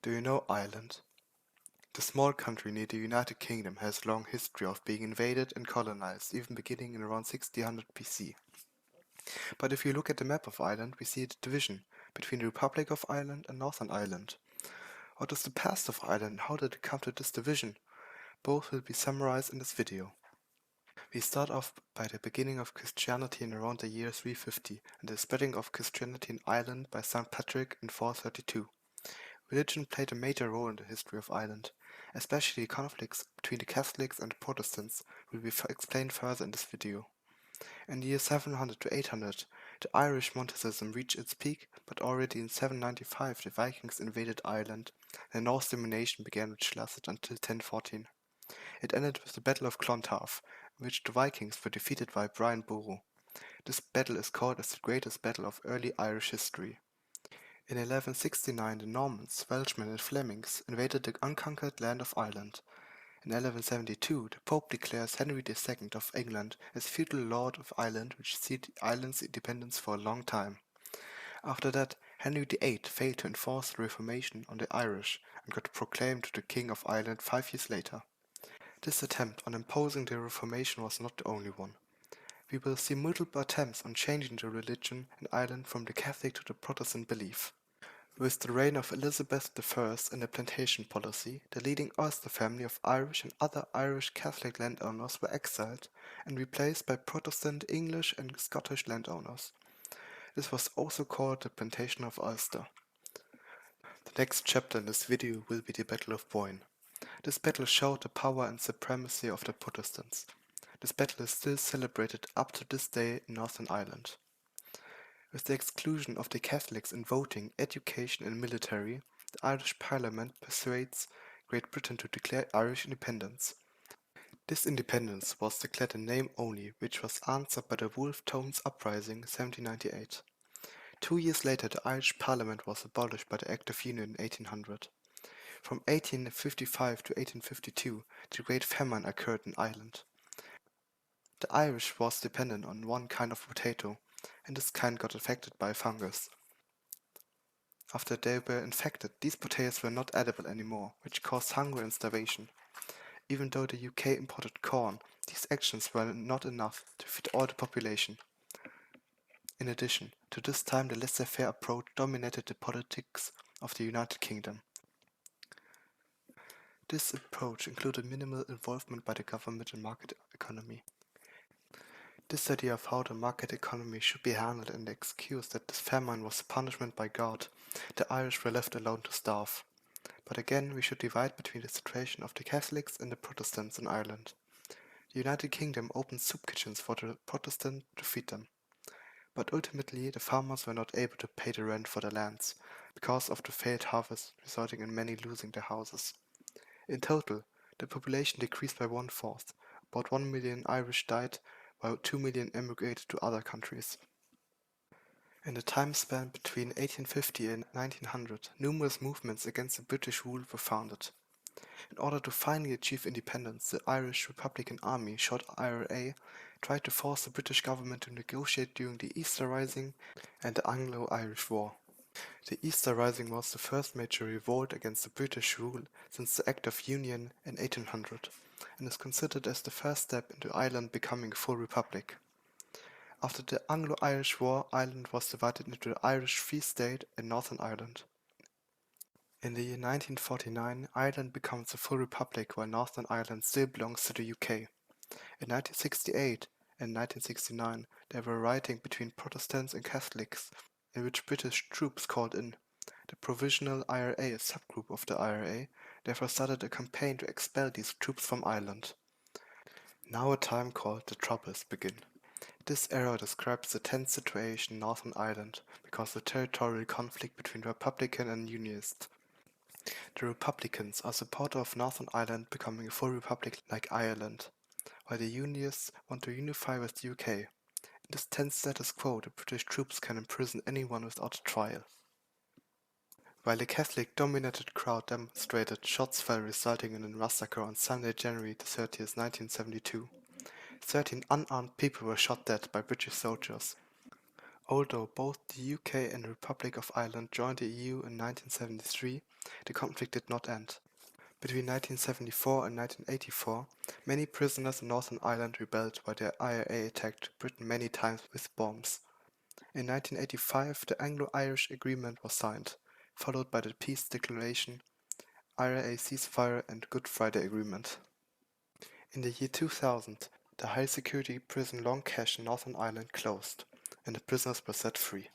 Do you know Ireland? The small country near the United Kingdom has a long history of being invaded and colonized, even beginning in around 1600 BC. But if you look at the map of Ireland, we see a division between the Republic of Ireland and Northern Ireland. What is the past of Ireland and how did it come to this division? Both will be summarized in this video. We start off by the beginning of Christianity in around the year 350 and the spreading of Christianity in Ireland by St. Patrick in 432. Religion played a major role in the history of Ireland, especially conflicts between the Catholics and the Protestants will be explained further in this video. In the year 700 to 800, the Irish Montanism reached its peak, but already in 795 the Vikings invaded Ireland and Norse domination began, which lasted until 1014. It ended with the Battle of Clontarf, in which the Vikings were defeated by Brian Boru. This battle is called as the greatest battle of early Irish history. In 1169 the Normans, Welshmen and Flemings invaded the unconquered land of Ireland. In 1172 the Pope declares Henry II of England as feudal lord of Ireland, which ceded the island's independence for a long time. After that, Henry VIII failed to enforce the Reformation on the Irish and got proclaimed the King of Ireland 5 years later. This attempt on imposing the Reformation was not the only one. We will see multiple attempts on changing the religion in Ireland from the Catholic to the Protestant belief. With the reign of Elizabeth I and the plantation policy, the leading Ulster family of Irish and other Irish Catholic landowners were exiled and replaced by Protestant English and Scottish landowners. This was also called the Plantation of Ulster. The next chapter in this video will be the Battle of Boyne. This battle showed the power and supremacy of the Protestants. This battle is still celebrated up to this day in Northern Ireland. With the exclusion of the Catholics in voting, education and military, the Irish Parliament persuades Great Britain to declare Irish independence. This independence was declared in name only, which was answered by the Wolfe Tones Uprising 1798. 2 years later the Irish Parliament was abolished by the Act of Union in 1800. From 1855 to 1852 the Great Famine occurred in Ireland. The Irish was dependent on one kind of potato, and this kind got affected by a fungus. After they were infected, these potatoes were not edible anymore, which caused hunger and starvation. Even though the UK imported corn, these actions were not enough to feed all the population. In addition, to this time the laissez-faire approach dominated the politics of the United Kingdom. This approach included minimal involvement by the government in market economy. This idea of how the market economy should be handled and the excuse that this famine was a punishment by God, the Irish were left alone to starve. But again, we should divide between the situation of the Catholics and the Protestants in Ireland. The United Kingdom opened soup kitchens for the Protestants to feed them. But ultimately, the farmers were not able to pay the rent for their lands, because of the failed harvest, resulting in many losing their houses. In total, the population decreased by 1/4. About 1 million Irish died, while 2 million emigrated to other countries. In the time span between 1850 and 1900, numerous movements against the British rule were founded. In order to finally achieve independence, the Irish Republican Army, short IRA, tried to force the British government to negotiate during the Easter Rising and the Anglo-Irish War. The Easter Rising was the first major revolt against the British rule since the Act of Union in 1800, and is considered as the first step into Ireland becoming a full republic. After the Anglo-Irish War, Ireland was divided into the Irish Free State and Northern Ireland. In the year 1949, Ireland becomes a full republic while Northern Ireland still belongs to the UK. In 1968 and 1969, there were rioting between Protestants and Catholics, in which British troops called in. The Provisional IRA, a subgroup of the IRA, therefore started a campaign to expel these troops from Ireland. Now a time called the Troubles begin. This era describes the tense situation in Northern Ireland because of the territorial conflict between Republican and Unionists. The Republicans are supporters of Northern Ireland becoming a full republic like Ireland, while the Unionists want to unify with the UK. In this tense status quo, the British troops can imprison anyone without a trial. While the Catholic-dominated crowd demonstrated, shots fell resulting in a massacre on Sunday, January 30th, 1972. 13 unarmed people were shot dead by British soldiers. Although both the UK and the Republic of Ireland joined the EU in 1973, the conflict did not end. Between 1974 and 1984, many prisoners in Northern Ireland rebelled while the IRA attacked Britain many times with bombs. In 1985, the Anglo-Irish Agreement was signed, followed by the Peace Declaration, IRA ceasefire and Good Friday Agreement. In the year 2000, the high-security prison Long Cash in Northern Ireland closed, and the prisoners were set free.